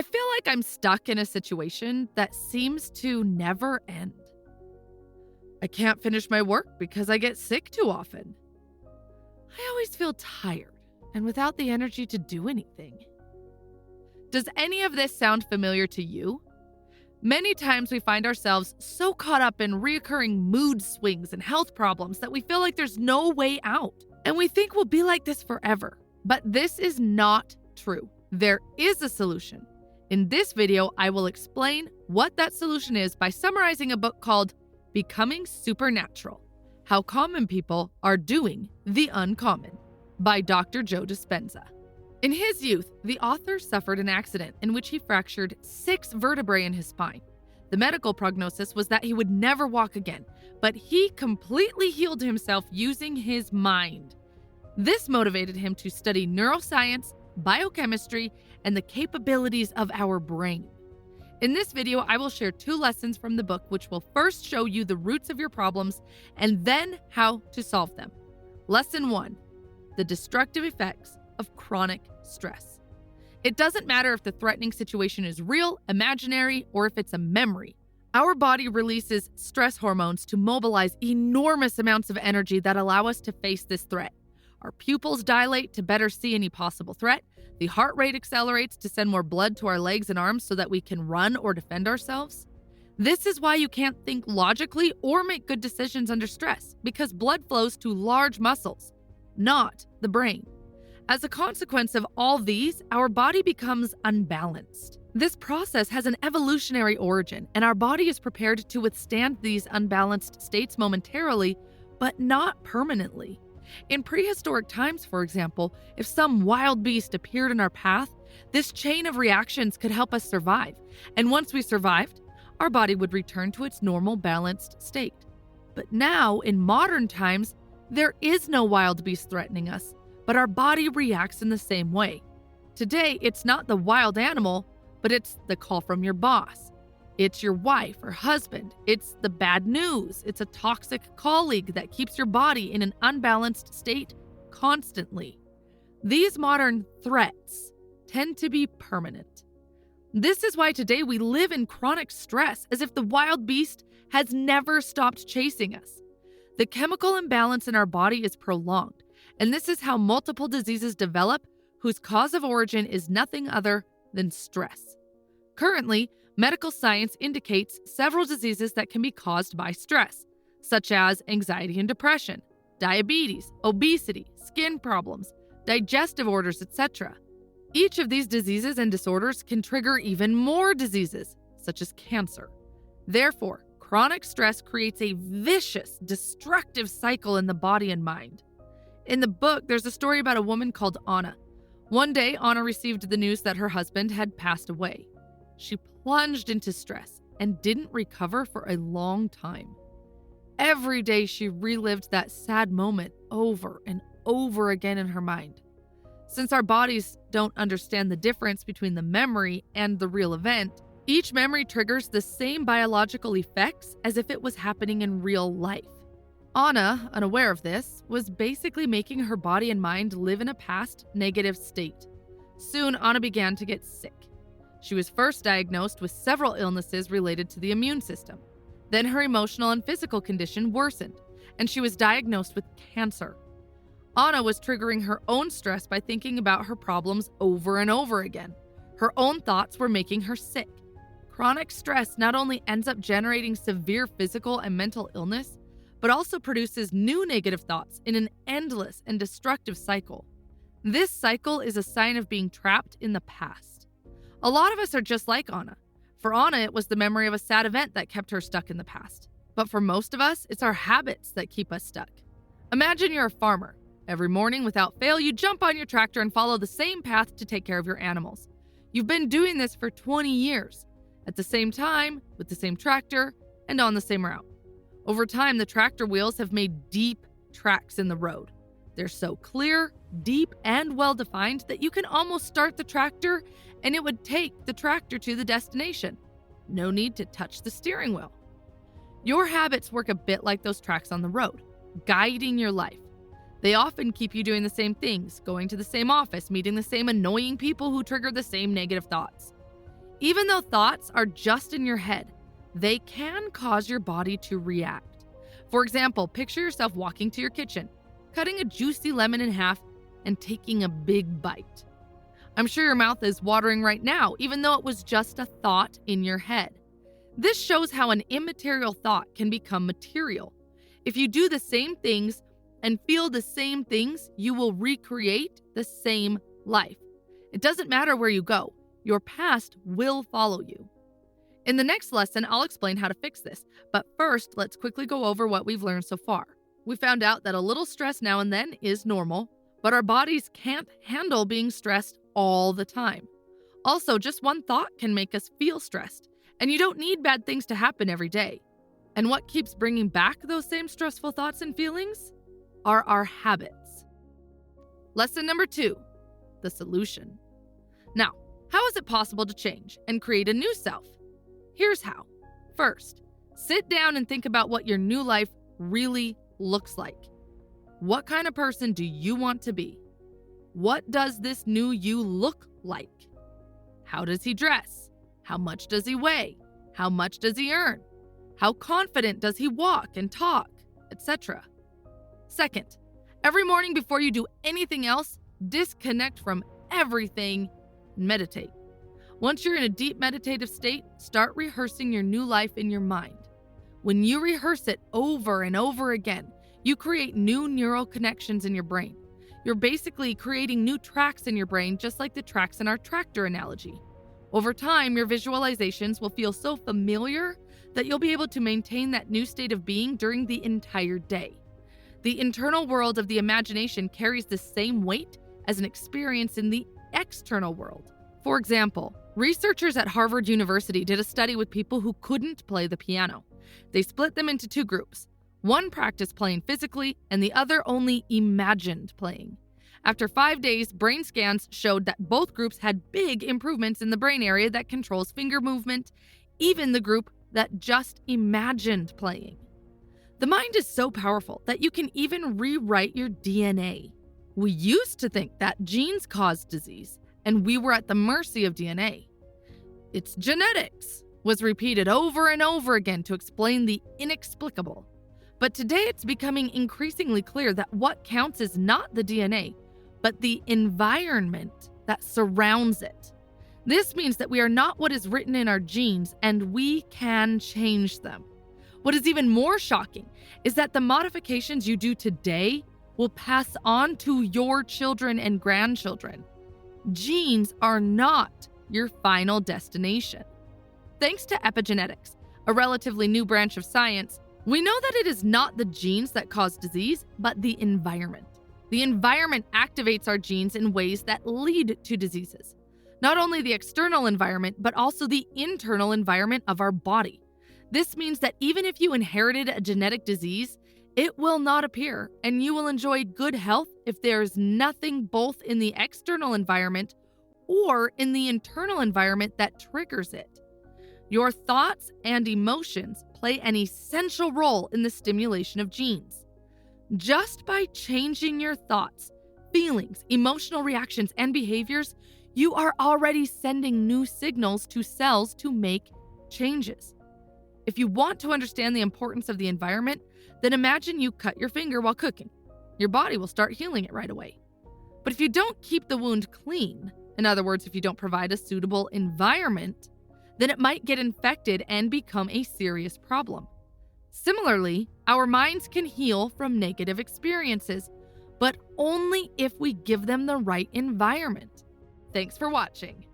I feel like I'm stuck in a situation that seems to never end. I can't finish my work because I get sick too often. I always feel tired and without the energy to do anything. Does any of this sound familiar to you? Many times we find ourselves so caught up in reoccurring mood swings and health problems that we feel like there's no way out. And we think we'll be like this forever. But this is not true. There is a solution. In this video, I will explain what that solution is by summarizing a book called Becoming Supernatural: How Common People Are Doing the Uncommon by Dr. Joe Dispenza. In his youth, the author suffered an accident in which he fractured 6 vertebrae in his spine. The medical prognosis was that he would never walk again, but he completely healed himself using his mind. This motivated him to study neuroscience, biochemistry, and the capabilities of our brain. In this video, I will share 2 lessons from the book which will first show you the roots of your problems and then how to solve them. Lesson 1: the destructive effects of chronic stress. It doesn't matter if the threatening situation is real, imaginary, or if it's a memory. Our body releases stress hormones to mobilize enormous amounts of energy that allow us to face this threat. Our pupils dilate to better see any possible threat. The heart rate accelerates to send more blood to our legs and arms so that we can run or defend ourselves. This is why you can't think logically or make good decisions under stress, because blood flows to large muscles, not the brain. As a consequence of all these, our body becomes unbalanced. This process has an evolutionary origin, and our body is prepared to withstand these unbalanced states momentarily, but not permanently. In prehistoric times, for example, if some wild beast appeared in our path, this chain of reactions could help us survive. And once we survived, our body would return to its normal balanced state. But now, in modern times, there is no wild beast threatening us, but our body reacts in the same way. Today, it's not the wild animal, but it's the call from your boss. It's your wife or husband. It's the bad news. It's a toxic colleague that keeps your body in an unbalanced state constantly. These modern threats tend to be permanent. This is why today we live in chronic stress, as if the wild beast has never stopped chasing us. The chemical imbalance in our body is prolonged, and this is how multiple diseases develop whose cause of origin is nothing other than stress. Currently, medical science indicates several diseases that can be caused by stress, such as anxiety and depression, diabetes, obesity, skin problems, digestive disorders, etc. Each of these diseases and disorders can trigger even more diseases, such as cancer. Therefore, chronic stress creates a vicious, destructive cycle in the body and mind. In the book, there's a story about a woman called Anna. One day, Anna received the news that her husband had passed away. She plunged into stress and didn't recover for a long time. Every day she relived that sad moment over and over again in her mind. Since our bodies don't understand the difference between the memory and the real event, each memory triggers the same biological effects as if it was happening in real life. Anna, unaware of this, was basically making her body and mind live in a past negative state. Soon, Anna began to get sick. She was first diagnosed with several illnesses related to the immune system. Then her emotional and physical condition worsened, and she was diagnosed with cancer. Anna was triggering her own stress by thinking about her problems over and over again. Her own thoughts were making her sick. Chronic stress not only ends up generating severe physical and mental illness, but also produces new negative thoughts in an endless and destructive cycle. This cycle is a sign of being trapped in the past. A lot of us are just like Anna. For Anna, it was the memory of a sad event that kept her stuck in the past. But for most of us, it's our habits that keep us stuck. Imagine you're a farmer. Every morning, without fail, you jump on your tractor and follow the same path to take care of your animals. You've been doing this for 20 years, at the same time, with the same tractor, and on the same route. Over time, the tractor wheels have made deep tracks in the road. They're so clear, deep, and well-defined that you can almost start the tractor and it would take the tractor to the destination. No need to touch the steering wheel. Your habits work a bit like those tracks on the road, guiding your life. They often keep you doing the same things, going to the same office, meeting the same annoying people who trigger the same negative thoughts. Even though thoughts are just in your head, they can cause your body to react. For example, picture yourself walking to your kitchen, cutting a juicy lemon in half, and taking a big bite. I'm sure your mouth is watering right now, even though it was just a thought in your head. This shows how an immaterial thought can become material. If you do the same things and feel the same things, you will recreate the same life. It doesn't matter where you go, your past will follow you. In the next lesson, I'll explain how to fix this, but first, let's quickly go over what we've learned so far. We found out that a little stress now and then is normal, but our bodies can't handle being stressed all the time. Also, just one thought can make us feel stressed, and you don't need bad things to happen every day. And what keeps bringing back those same stressful thoughts and feelings are our habits. Lesson number 2, the solution. Now, how is it possible to change and create a new self? Here's how. First, sit down and think about what your new life really looks like. What kind of person do you want to be? What does this new you look like? How does he dress? How much does he weigh? How much does he earn? How confident does he walk and talk, etc.? Second, every morning before you do anything else, disconnect from everything and meditate. Once you're in a deep meditative state, start rehearsing your new life in your mind. When you rehearse it over and over again, you create new neural connections in your brain. You're basically creating new tracks in your brain, just like the tracks in our tractor analogy. Over time, your visualizations will feel so familiar that you'll be able to maintain that new state of being during the entire day. The internal world of the imagination carries the same weight as an experience in the external world. For example, researchers at Harvard University did a study with people who couldn't play the piano. They split them into 2 groups. One practiced playing physically, and the other only imagined playing. After 5 days, brain scans showed that both groups had big improvements in the brain area that controls finger movement, even the group that just imagined playing. The mind is so powerful that you can even rewrite your DNA. We used to think that genes caused disease, and we were at the mercy of DNA. It's genetics was repeated over and over again to explain the inexplicable. But today it's becoming increasingly clear that what counts is not the DNA, but the environment that surrounds it. This means that we are not what is written in our genes, and we can change them. What is even more shocking is that the modifications you do today will pass on to your children and grandchildren. Genes are not your final destination. Thanks to epigenetics, a relatively new branch of science, we know that it is not the genes that cause disease, but the environment. The environment activates our genes in ways that lead to diseases. Not only the external environment, but also the internal environment of our body. This means that even if you inherited a genetic disease, it will not appear, and you will enjoy good health if there is nothing both in the external environment or in the internal environment that triggers it. Your thoughts and emotions play an essential role in the stimulation of genes. Just by changing your thoughts, feelings, emotional reactions, and behaviors, you are already sending new signals to cells to make changes. If you want to understand the importance of the environment, then imagine you cut your finger while cooking. Your body will start healing it right away. But if you don't keep the wound clean, in other words, if you don't provide a suitable environment, then it might get infected and become a serious problem. Similarly, our minds can heal from negative experiences, but only if we give them the right environment. Thanks for watching.